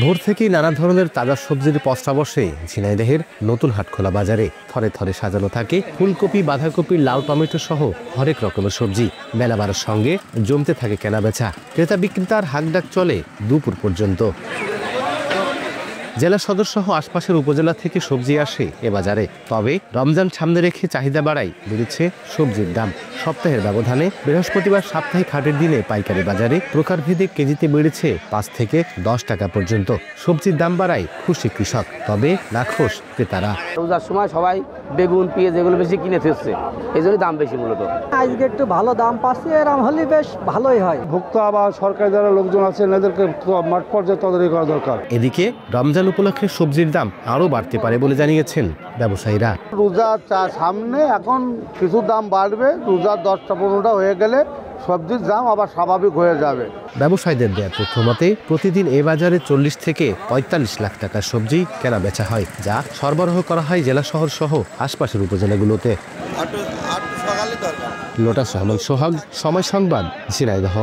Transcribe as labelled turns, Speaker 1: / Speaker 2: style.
Speaker 1: ভোর থেকেই নানা ধরনের তাজা সবজির পসরা বসে ঝিনাইদহের নতুন হাটখোলা বাজারে। থরে থরে সাজানো থাকে ফুলকপি, বাঁধাকপি, লাউ, টমেটো সহ হরেক রকমের সবজি। মেলা বাড়ার সঙ্গে জমতে থাকে কেনাবেচা। ক্রেতা বিক্রেতার হাকডাক চলে দুপুর পর্যন্ত। জেলা সদর সহ আশপাশের উপজেলা থেকে সবজি আসে এ বাজারে। তবে রমজান সামনে রেখে চাহিদা বাড়ায় বেড়েছে সবজির দাম। সপ্তাহের ব্যবধানে বৃহস্পতিবার সাপ্তাহিক হাটের দিনে পাইকারি বাজারে প্রকারভেদে কেজিতে বেড়েছে 5 থেকে 10 টাকা পর্যন্ত। সবজির দাম বাড়ায় খুশি কৃষক, তবে নাখোশ ক্রেতারা।
Speaker 2: রোজার সময় সবাই বেগুন, পেঁয়াজ এগুলো বেশি কিনে ফেলছে, এই জন্য দাম বেশি মূলত।
Speaker 3: আজকে একটু ভালো দাম পাচ্ছি, এরকম হলে বেশ ভালোই হয়।
Speaker 4: ভোক্তা আবার সরকারি যারা লোকজন আছেন এদেরকে মাঠ পর্যায়ে তদারকি করা দরকার।
Speaker 1: এদিকে রমজান উপলক্ষে সবজির দাম আরও বাড়তে পারে বলে জানিয়েছেন ব্যবসায়ীরা।
Speaker 4: রোজার সামনে এখন কিছু দাম বাড়বে, রোজার 10টা-15টা হয়ে গেলে সবজির দাম আবার স্বাভাবিক হয়ে যাবে।
Speaker 1: ব্যবসায়ীদের দেয়া তথ্য মতে প্রতিদিন এ বাজারে 40 থেকে 45 লাখ টাকার সবজি কেনা বেচা হয়, যা সরবরাহ করা হয় জেলা শহর সহ আশপাশের উপজেলাগুলোতে। লোটাস রহমান সোহাগ, সময় সংবাদ, ঝিনাইদহ।